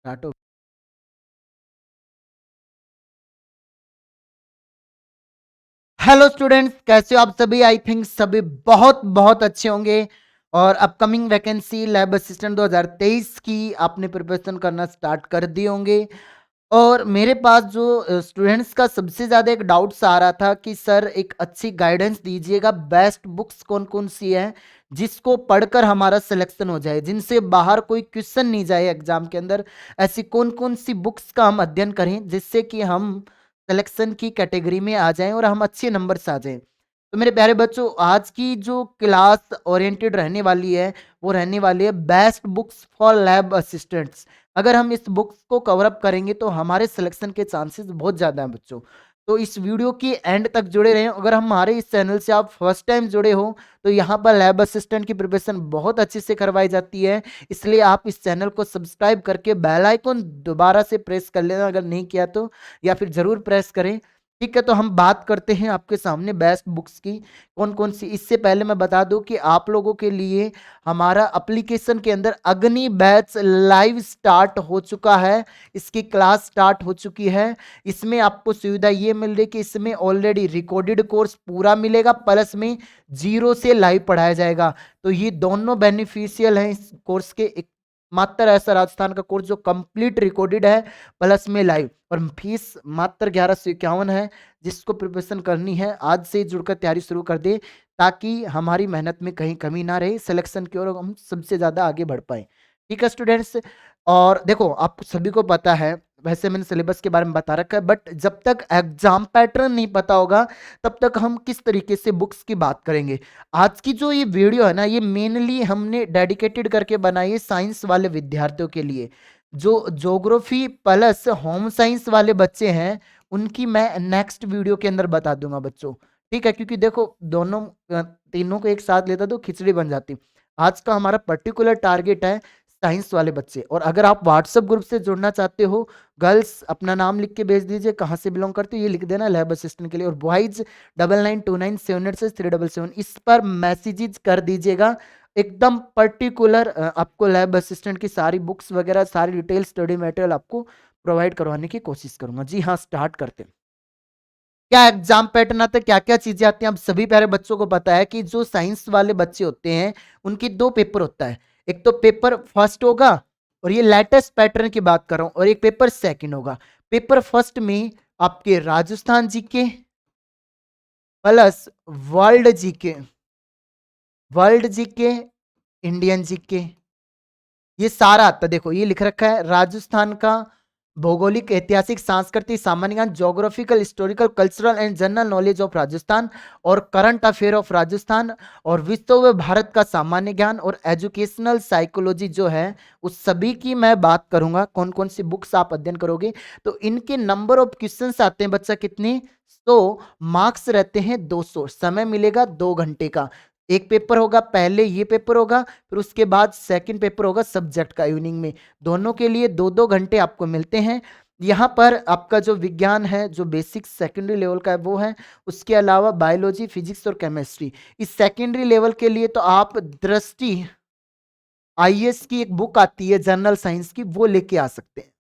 Start हो। Hello students, कैसे हो आप सभी? आई थिंक सभी बहुत बहुत अच्छे होंगे। और अपकमिंग वैकेंसी लैब असिस्टेंट 2023 की आपने प्रिपरेशन करना स्टार्ट कर दिए होंगे। और मेरे पास जो स्टूडेंट्स का सबसे ज़्यादा एक डाउट्स आ रहा था कि सर एक अच्छी गाइडेंस दीजिएगा, बेस्ट बुक्स कौन कौन सी है जिसको पढ़कर हमारा सिलेक्शन हो जाए, जिनसे बाहर कोई क्वेश्चन नहीं जाए एग्जाम के अंदर। ऐसी कौन कौन सी बुक्स का हम अध्ययन करें जिससे कि हम सिलेक्शन की कैटेगरी में आ जाएं और हम अच्छे नंबर से आ जाएं। तो मेरे प्यारे बच्चों, आज की जो क्लास ओरिएंटेड रहने वाली है वो रहने वाली है best books for lab assistants. अगर हम इस बुक्स को कवर अप करेंगे तो हमारे सिलेक्शन के चांसेस बहुत ज़्यादा हैं बच्चों। तो इस वीडियो की एंड तक जुड़े रहें। अगर हमारे इस चैनल से आप फर्स्ट टाइम जुड़े हो तो यहाँ पर लैब असिस्टेंट की प्रिपरेशन बहुत अच्छे से करवाई जाती है, इसलिए आप इस चैनल को सब्सक्राइब करके बेल आइकन दोबारा से प्रेस कर लेना अगर नहीं किया तो, या फिर ज़रूर प्रेस करें। ठीक है, तो हम बात करते हैं आपके सामने बेस्ट बुक्स की कौन कौन सी। इससे पहले मैं बता दूं कि आप लोगों के लिए हमारा एप्लीकेशन के अंदर अग्नि बैच लाइव स्टार्ट हो चुका है। इसकी क्लास स्टार्ट हो चुकी है। इसमें आपको सुविधा ये मिल रही है कि इसमें ऑलरेडी रिकॉर्डेड कोर्स पूरा मिलेगा, प्लस में जीरो से लाइव पढ़ाया जाएगा। तो ये दोनों बेनिफिशियल हैं इस कोर्स के। एक मात्र ऐसा राजस्थान का कोर्स जो कंप्लीट रिकॉर्डेड है प्लस में लाइव, और फीस मात्र 1151 है। जिसको प्रिपरेशन करनी है आज से जुड़कर तैयारी शुरू कर दे, ताकि हमारी मेहनत में कहीं कमी ना रहे, सिलेक्शन की ओर हम सबसे ज्यादा आगे बढ़ पाए। ठीक है स्टूडेंट्स। और देखो, आप सभी को पता है, वैसे मैंने सिलेबस के बारे में बता रखा है, बट जब तक एग्जाम पैटर्न नहीं पता होगा तब तक हम किस तरीके से बुक्स की बात करेंगे। आज की जो ये वीडियो है ना, ये मेनली हमने डेडिकेटेड करके बनाई है साइंस वाले विद्यार्थियों के लिए। जो ज्योग्राफी प्लस होम साइंस वाले बच्चे हैं उनकी मैं नेक्स्ट वीडियो के अंदर बता दूंगा बच्चों। ठीक है, क्योंकि देखो दोनों तीनों को एक साथ लेता तो खिचड़ी बन जाती। आज का हमारा पर्टिकुलर टारगेट है साइंस वाले बच्चे। और अगर आप व्हाट्सएप ग्रुप से जुड़ना चाहते हो, गर्ल्स अपना नाम लिख के भेज दीजिए, कहाँ से बिलोंग करते हो ये लिख देना लैब असिस्टेंट के लिए। और बॉयज 9929786777 इस पर मैसेजेस कर दीजिएगा। एकदम पर्टिकुलर आपको लैब असिस्टेंट की सारी बुक्स वगैरह सारी डिटेल स्टडी मटेरियल आपको प्रोवाइड करवाने की कोशिश करूंगा। जी हाँ, स्टार्ट करते हैं। क्या एग्जाम पैटर्न आता है, क्या क्या चीजें आती हैं, आप सभी प्यारे बच्चों को पता है कि जो साइंस वाले बच्चे होते हैं उनकी दो पेपर होता है। एक तो पेपर फर्स्ट होगा, और ये लेटेस्ट पैटर्न की बात कर रहा हूं, और एक पेपर सेकंड होगा। पेपर फर्स्ट में आपके Rajasthan GK plus world GK, world GK, Indian GK, ये सारा आता है। देखो ये लिख रखा है राजस्थान का भौगोलिक, ऐतिहासिक, सांस्कृतिक, सामान्य ज्ञान, geographical, historical, cultural and general knowledge of Rajasthan, और करंट अफेयर ऑफ राजस्थान, और विश्व व भारत का सामान्य ज्ञान, और एजुकेशनल साइकोलॉजी जो है उस सभी की मैं बात करूंगा। कौन कौन सी बुक्स आप अध्ययन करोगे, तो इनके नंबर ऑफ क्वेश्चंस आते हैं बच्चा कितने, 100। मार्क्स रहते हैं 200, समय मिलेगा 2 घंटे का। एक पेपर होगा, पहले ये पेपर होगा, फिर उसके बाद सेकंड पेपर होगा सब्जेक्ट का इवनिंग में। दोनों के लिए 2-2 घंटे आपको मिलते हैं। यहाँ पर आपका जो विज्ञान है जो बेसिक सेकेंडरी लेवल का है वो है, उसके अलावा बायोलॉजी, फिजिक्स और केमिस्ट्री। इस सेकेंडरी लेवल के लिए तो आप दृष्टि आईएएस की एक बुक आती है जनरल साइंस की, वो लेके आ सकते हैं।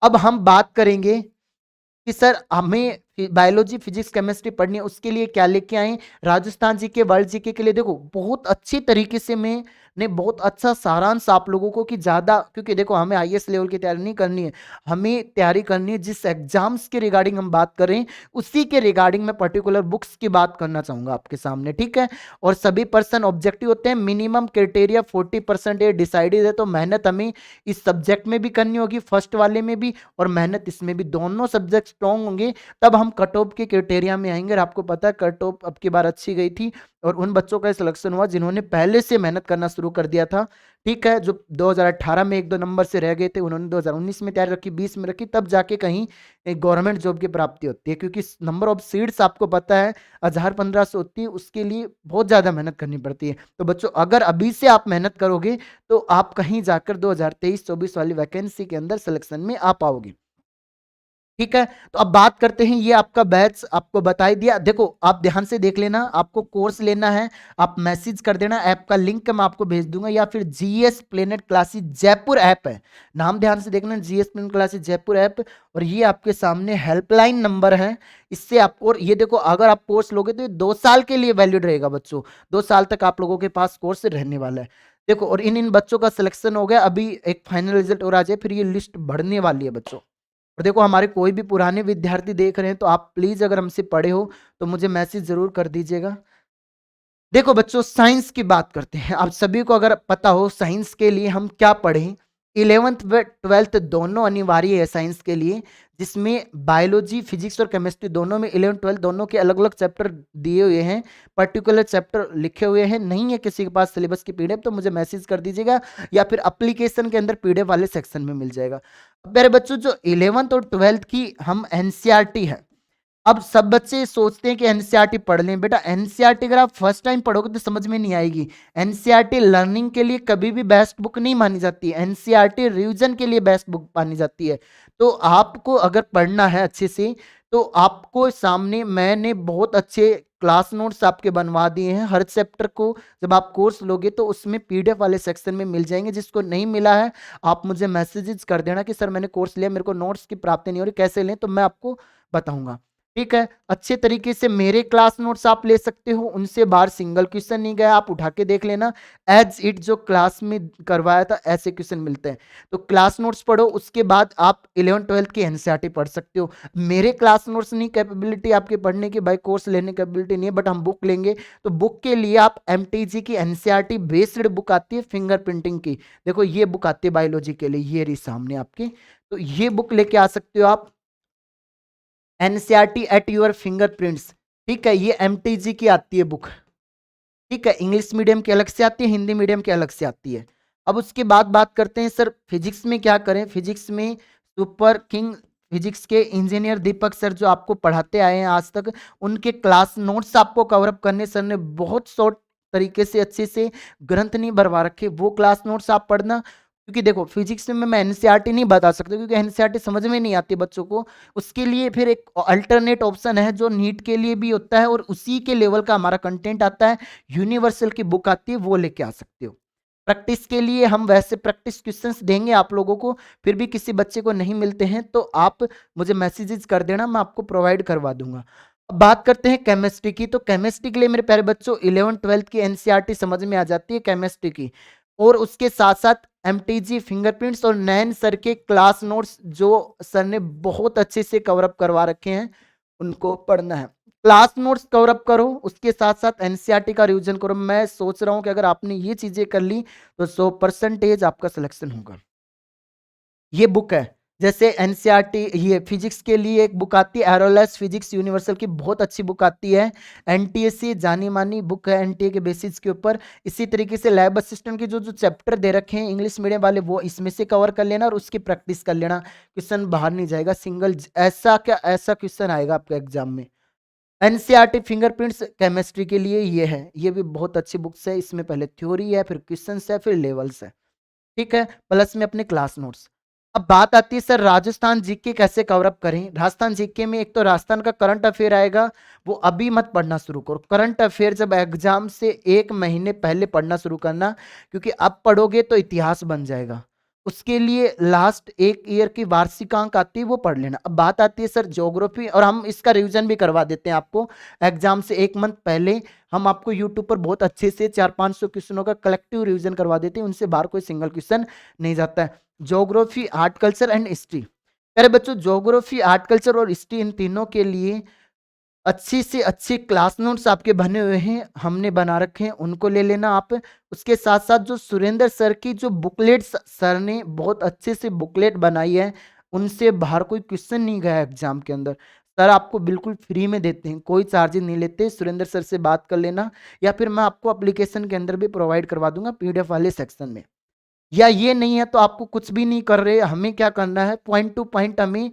अब हम बात करेंगे कि सर हमें बायोलॉजी, फिजिक्स, केमिस्ट्री पढ़नी है, उसके लिए क्या लेके आए। राजस्थान जी के, वर्ल्ड जी के लिए देखो बहुत अच्छी तरीके से मैंने बहुत अच्छा सारांश आप लोगों को, कि ज्यादा, क्योंकि देखो हमें आईएएस लेवल की तैयारी नहीं करनी है, हमें तैयारी करनी है जिस एग्जाम्स के रिगार्डिंग हम बात कर रहे हैं उसी के रिगार्डिंग मैं पर्टिकुलर बुक्स की बात करना चाहूंगा आपके सामने। ठीक है, और सभी पर्सन ऑब्जेक्टिव होते हैं, मिनिमम क्राइटेरिया 40% डिसाइडेड है। तो मेहनत हमें इस सब्जेक्ट में भी करनी होगी, फर्स्ट वाले में भी, और मेहनत इसमें भी, दोनों सब्जेक्ट स्ट्रॉन्ग होंगे तब हम कट ऑफ के क्राइटेरिया में आएंगे। और आपको पता है कट ऑफ अब की बार अच्छी गई थी, और उन बच्चों का सिलेक्शन हुआ जिन्होंने पहले से मेहनत करना शुरू कर दिया था। ठीक है, जो 2018 में 1-2 नंबर से रह गए थे उन्होंने 2019 में तैयारी रखी, 20 में रखी, तब जाके कहीं एक गवर्नमेंट जॉब की प्राप्ति होती है। क्योंकि नंबर ऑफ सीट्स आपको पता है 1000-1500 होती है, उसके लिए बहुत ज्यादा मेहनत करनी पड़ती है। तो बच्चों अगर अभी से आप मेहनत करोगे तो आप कहीं जाकर 2023-24 वाली वैकेंसी के अंदर सिलेक्शन में आ पाओगे। ठीक है। तो अब बात करते हैं, ये आपका बैच आपको बता ही दिया। देखो आप ध्यान से देख लेना, आपको कोर्स लेना है आप मैसेज कर देना, ऐप का लिंक मैं आपको भेज दूंगा, या फिर GS planet classes Jaipur app है, नाम ध्यान से देखना, GS planet classes Jaipur app. और ये आपके सामने हेल्पलाइन नंबर है, इससे आप, और ये देखो अगर आप कोर्स लोगे तो ये 2 साल के लिए वैलिड रहेगा बच्चों, 2 साल तक आप लोगों के पास कोर्स रहने वाला है। देखो और इन इन बच्चों का सिलेक्शन हो गया, अभी एक फाइनल रिजल्ट और आ जाए, फिर ये लिस्ट बढ़ने वाली है बच्चों। और देखो हमारे कोई भी पुराने विद्यार्थी देख रहे हैं तो आप प्लीज अगर हमसे पढ़े हो तो मुझे मैसेज जरूर कर दीजिएगा। देखो बच्चों साइंस की बात करते हैं, आप सभी को अगर पता हो साइंस के लिए हम क्या पढ़ें, 11th व 12th दोनों अनिवार्य है साइंस के लिए, जिसमें बायोलॉजी फिजिक्स और केमिस्ट्री दोनों में 11 12 दोनों के अलग अलग चैप्टर दिए हुए हैं, पर्टिकुलर चैप्टर लिखे हुए हैं। नहीं है किसी के पास सिलेबस की पीडीएफ तो मुझे मैसेज कर दीजिएगा, या फिर एप्लीकेशन के अंदर पीडीएफ वाले सेक्शन में मिल जाएगा। मेरे बच्चों जो 11th और 12th की हम एनसीईआरटी है, अब सब बच्चे सोचते हैं कि एनसीईआरटी पढ़ लें, बेटा एनसीईआरटी अगर आप फर्स्ट टाइम पढ़ोगे तो समझ में नहीं आएगी। एनसीईआरटी लर्निंग के लिए कभी भी बेस्ट बुक नहीं मानी जाती है, एनसीईआरटी रिवीजन के लिए बेस्ट बुक मानी जाती है। तो आपको अगर पढ़ना है अच्छे से तो आपको सामने मैंने बहुत अच्छे क्लास नोट्स आपके बनवा दिए हैं, हर चैप्टर को जब आप कोर्स लोगे तो उसमें पीडीएफ वाले सेक्शन में मिल जाएंगे। जिसको नहीं मिला है आप मुझे मैसेजेस कर देना कि सर मैंने कोर्स लिया मेरे को नोट्स की प्राप्ति नहीं हो रही, कैसे लें, तो मैं आपको बताऊंगा। ठीक है, अच्छे तरीके से मेरे क्लास नोट्स आप ले सकते हो, उनसे बाहर सिंगल क्वेश्चन नहीं गया, आप उठा के देख लेना, एज इट जो क्लास में करवाया था ऐसे क्वेश्चन मिलते हैं। तो क्लास नोट्स पढ़ो, उसके बाद आप 11 12 की एनसीईआरटी पढ़ सकते हो। मेरे क्लास नोट्स नहीं कैपेबिलिटी आपके पढ़ने की, भाई कोर्स लेने की कैपेबिलिटी नहीं है, बट हम बुक लेंगे तो बुक के लिए आप एमटीजी की एनसीईआरटी बेस्ड बुक आती है फिंगर प्रिंटिंग की, देखो ये बुक आती है बायोलॉजी के लिए, ये रही सामने आपके, तो ये बुक लेके आ सकते हो आप, एनसीईआरटी एट यूर फिंगरप्रिंट्स। ठीक है, ये एमटीजी की आती है बुक। ठीक है, इंग्लिश मीडियम की अलग से आती है, हिंदी मीडियम की अलग से आती है। अब उसके बाद बात करते हैं सर फिजिक्स में क्या करें। फिजिक्स में सुपर किंग फिजिक्स के इंजीनियर दीपक सर जो आपको पढ़ाते आए हैं आज तक, उनके क्लास नोट्स आपको कवर अप करने सर ने बहुत शॉर्ट तरीके से अच्छे से, ग्रंथ नहीं भरवा रखे, वो क्लास नोट्स आप पढ़ना। क्योंकि देखो फिजिक्स में मैं एनसीईआरटी नहीं बता सकता क्योंकि एनसीईआरटी समझ में नहीं आती बच्चों को, उसके लिए फिर एक अल्टरनेट ऑप्शन है जो नीट के लिए भी होता है और उसी के लेवल का हमारा कंटेंट आता है, यूनिवर्सल की बुक आती है, वो लेके आ सकते हो। प्रैक्टिस के लिए हम वैसे प्रैक्टिस क्वेश्चंस देंगे आप लोगों को, फिर भी किसी बच्चे को नहीं मिलते हैं तो आप मुझे मैसेजेस कर देना, मैं आपको प्रोवाइड करवा दूंगा। अब बात करते हैं केमिस्ट्री की, तो केमिस्ट्री के लिए मेरे प्यारे बच्चों 11 12 की एनसीईआरटी समझ में आ जाती है केमिस्ट्री की, और उसके साथ साथ एमटीजी फिंगरप्रिंट्स और नैन सर के क्लास नोट्स जो सर ने बहुत अच्छे से कवर अप करवा रखे हैं उनको पढ़ना है। क्लास नोट्स कवर अप करो, उसके साथ साथ एनसीईआरटी का रिवीजन करो। मैं सोच रहा हूं कि अगर आपने ये चीजें कर ली तो 100% आपका सिलेक्शन होगा। ये बुक है, जैसे एनसीईआरटी, ये फिजिक्स के लिए एक बुक आती है एरोलेस फिजिक्स यूनिवर्सल की, बहुत अच्छी बुक आती है, एनटीए से जानी मानी बुक है एनटीए के बेसिस के ऊपर। इसी तरीके से लैब असिस्टेंट के जो जो चैप्टर दे रखे हैं इंग्लिश मीडियम वाले वो इसमें से कवर कर लेना और उसकी प्रैक्टिस कर लेना, क्वेश्चन बाहर नहीं जाएगा सिंगल, ऐसा क्या ऐसा क्वेश्चन आएगा आपके एग्जाम में। एनसीईआरटी फिंगरप्रिंट्स केमिस्ट्री के लिए ये है, ये भी बहुत अच्छी बुक्स है, इसमें पहले थ्योरी है फिर क्वेश्चंस है फिर लेवल्स है। ठीक है, प्लस में अपने क्लास नोट्स। अब बात आती है सर राजस्थान जीके कैसे कवर अप करें। राजस्थान जीके में एक तो राजस्थान का करंट अफेयर आएगा, वो अभी मत पढ़ना शुरू करो, करंट अफेयर जब एग्जाम से 1 महीने पहले पढ़ना शुरू करना, क्योंकि अब पढ़ोगे तो इतिहास बन जाएगा। उसके लिए लास्ट एक ईयर की वार्षिकांक आती है वो पढ़ लेना। अब बात आती है सर ज्योग्राफी, और हम इसका रिवीजन भी करवा देते हैं आपको एग्जाम से 1 मंथ पहले, हम आपको यूट्यूब पर बहुत अच्छे से 400-500 क्वेश्चनों का कलेक्टिव रिवीजन करवा देते हैं, उनसे बाहर कोई सिंगल क्वेश्चन नहीं जाता है। Geography art culture and history, अरे बच्चों ज्योग्राफी आर्ट कल्चर और हिस्ट्री इन तीनों के लिए अच्छी से अच्छे क्लास नोट्स आपके बने हुए हैं, हमने बना रखे हैं, उनको ले लेना आप। उसके साथ साथ जो सुरेंद्र सर की जो बुकलेट सर ने बहुत अच्छे से बुकलेट बनाई है, उनसे बाहर कोई क्वेश्चन नहीं गया एग्जाम के अंदर, सर आपको बिल्कुल फ्री में देते हैं, कोई चार्जेस नहीं लेते। सुरेंद्र सर से बात कर लेना, या फिर मैं आपको एप्लीकेशन के अंदर भी प्रोवाइड करवा दूंगा पीडीएफ वाले सेक्शन में। या ये नहीं है तो आपको कुछ भी नहीं कर रहे, हमें क्या करना है, पॉइंट टू पॉइंट हमें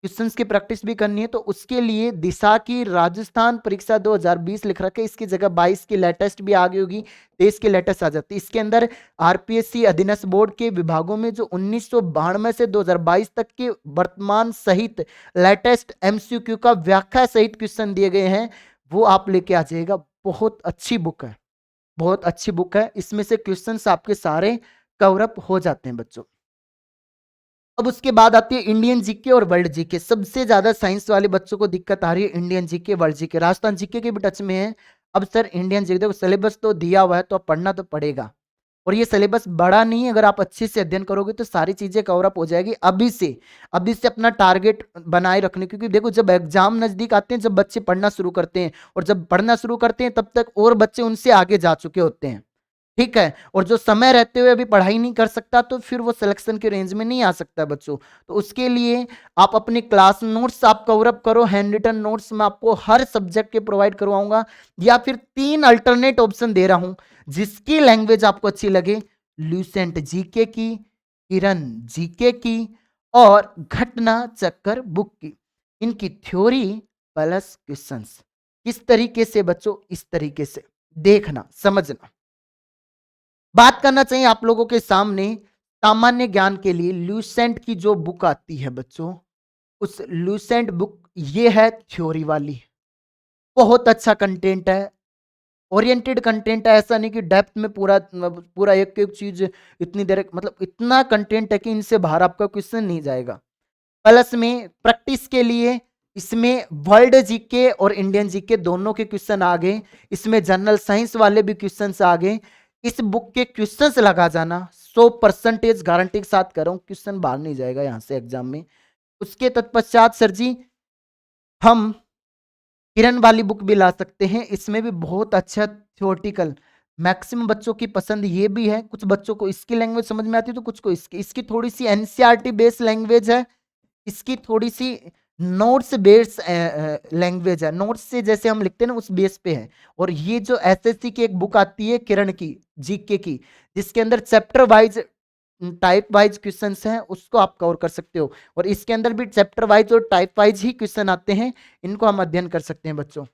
क्वेश्चंस की प्रैक्टिस भी करनी है, तो उसके लिए दिशा की राजस्थान परीक्षा 2020 लिख रखा है, इसकी जगह 22 की लेटेस्ट भी आ गई होगी, 23 की लेटेस्ट आ जाती है। इसके अंदर आरपीएससी अधीनस्थ बोर्ड के विभागों में जो 1992 से 2022 तक के वर्तमान सहित लेटेस्ट एमसीक्यू का व्याख्या सहित क्वेश्चन दिए गए हैं, वो आप लेके आ जाइएगा। बहुत अच्छी बुक है, बहुत अच्छी बुक है, इसमें से क्वेश्चन आपके सारे कवर अप हो जाते हैं बच्चों। अब उसके बाद आती है इंडियन जीके और वर्ल्ड जीके। सबसे ज्यादा साइंस वाले बच्चों को दिक्कत आ रही है Indian GK, world GK. Rajasthan GK के भी टच में है। अब सर इंडियन जीके, देखो सिलेबस तो दिया हुआ है तो अब पढ़ना तो पड़ेगा, और ये सिलेबस बड़ा नहीं है, अगर आप अच्छे से अध्ययन करोगे तो सारी चीजें कवर अप हो जाएगी। अभी से अपना टारगेट बनाए रखने, क्योंकि देखो जब एग्जाम नजदीक आते हैं, जब बच्चे पढ़ना शुरू करते हैं, और जब पढ़ना शुरू करते हैं तब तक और बच्चे उनसे आगे जा चुके होते हैं, ठीक है। और जो समय रहते हुए अभी पढ़ाई नहीं कर सकता तो फिर वो सिलेक्शन के रेंज में नहीं आ सकता बच्चों। तो उसके लिए आप अपने क्लास नोट्स आप कवर अप करो, हैंड रिटन नोट्स मैं आपको हर सब्जेक्ट के प्रोवाइड करवाऊंगा, या फिर 3 अल्टरनेट ऑप्शन दे रहा हूं जिसकी लैंग्वेज आपको अच्छी लगे। ल्यूसेंट जीके की, किरण जीके की, और घटना चक्कर बुक की। इनकी थ्योरी प्लस क्वेश्चंस किस तरीके से बच्चों, इस तरीके से देखना समझना। बात करना चाहिए आप लोगों के सामने सामान्य ज्ञान के लिए ल्यूसेंट की जो बुक आती है बच्चों, उस ल्यूसेंट बुक ये है थ्योरी वाली। बहुत अच्छा कंटेंट है, ओरिएंटेड कंटेंट है, ऐसा नहीं कि डेप्थ में पूरा पूरा एक एक चीज इतनी देर, मतलब इतना कंटेंट है कि इनसे बाहर आपका क्वेश्चन नहीं जाएगा। प्लस में प्रैक्टिस के लिए इसमें वर्ल्ड जीके और इंडियन जीके दोनों के क्वेश्चन आ गए, इसमें जनरल साइंस वाले भी क्वेश्चंस आ गए। इस बुक के क्वेश्चंस लगा जाना, 100% गारंटी के साथ कर रहा हूं, क्वेश्चन बाहर नहीं जाएगा यहां से एग्जाम में। उसके तत्पश्चात सर जी हम किरण वाली बुक भी ला सकते हैं, इसमें भी बहुत अच्छा थ्योरेटिकल, मैक्सिमम बच्चों की पसंद ये भी है। कुछ बच्चों को इसकी लैंग्वेज समझ में आती है तो कुछ को इसकी थोड़ी सी एनसीईआरटी बेस्ड लैंग्वेज है, इसकी थोड़ी सी नोट्स बेस्ड लैंग्वेज है, नोट्स से जैसे हम लिखते हैं ना उस बेस पे है। और ये जो एसएससी की एक बुक आती है किरण की जीके की, जिसके अंदर chapter wise type wise questions हैं, उसको आप कवर कर सकते हो। और इसके अंदर भी चैप्टर वाइज और टाइप वाइज ही क्वेश्चन आते हैं, इनको हम अध्ययन कर सकते हैं बच्चों।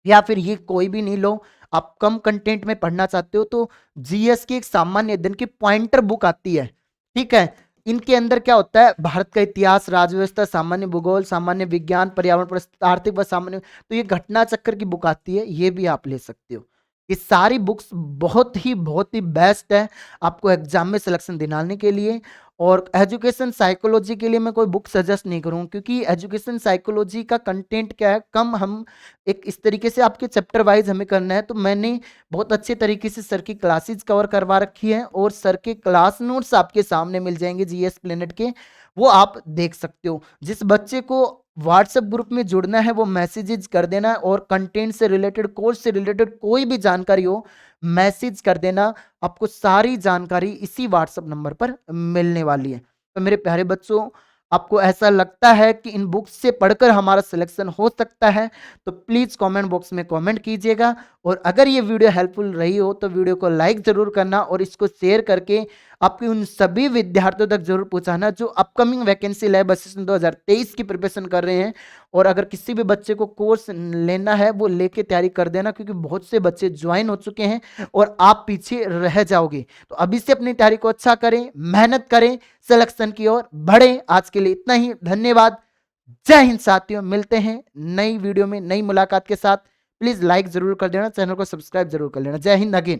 या फिर ये कोई भी नहीं लो, आप कम कंटेंट में पढ़ना चाहते हो तो जीएस की एक सामान्य अध्ययन की पॉइंटर बुक आती है, ठीक है। इनके अंदर क्या होता है, भारत का इतिहास, राजव्यवस्था, सामान्य भूगोल, सामान्य विज्ञान, पर्यावरण, आर्थिक व सामान्य, तो ये घटना चक्कर की बुक आती है, ये भी आप ले सकते हो। ये सारी बुक्स बहुत ही बेस्ट है आपको एग्जाम में सिलेक्शन दिलाने के लिए। और एजुकेशन साइकोलॉजी के लिए मैं कोई बुक सजेस्ट नहीं करूँ, क्योंकि एजुकेशन साइकोलॉजी का कंटेंट क्या है कम, हम एक इस तरीके से आपके चैप्टर वाइज हमें करना है, तो मैंने बहुत अच्छे तरीके से सर की क्लासेस कवर करवा रखी है, और सर के क्लास नोट्स आपके सामने मिल जाएंगे जीएस प्लेनेट के, वो आप देख सकते हो। जिस बच्चे को व्हाट्सएप ग्रुप में जुड़ना है वो मैसेजेस कर देना, और कंटेंट से रिलेटेड, कोर्स से रिलेटेड कोई भी जानकारी हो मैसेज कर देना, आपको सारी जानकारी इसी व्हाट्सएप नंबर पर मिलने वाली है। तो मेरे प्यारे बच्चों, आपको ऐसा लगता है कि इन बुक्स से पढ़कर हमारा सिलेक्शन हो सकता है, तो प्लीज कमेंट बॉक्स में कमेंट कीजिएगा। और अगर ये वीडियो हेल्पफुल रही हो तो वीडियो को लाइक जरूर करना, और इसको शेयर करके आपके उन सभी विद्यार्थियों तक जरूर पहुंचाना जो अपकमिंग वैकेंसी लैब असिस्टेंट 2023 की प्रिपरेशन कर रहे हैं। और अगर किसी भी बच्चे को कोर्स लेना है वो लेके तैयारी कर देना, क्योंकि बहुत से बच्चे ज्वाइन हो चुके हैं और आप पीछे रह जाओगे। तो अभी से अपनी तैयारी को अच्छा करें, मेहनत करें, सिलेक्शन की ओर बढ़े। आज के लिए इतना ही, धन्यवाद, जय हिंद साथियों। मिलते हैं नई वीडियो में नई मुलाकात के साथ। प्लीज लाइक जरूर कर देना, चैनल को सब्सक्राइब जरूर कर लेना। जय हिंद अगेन।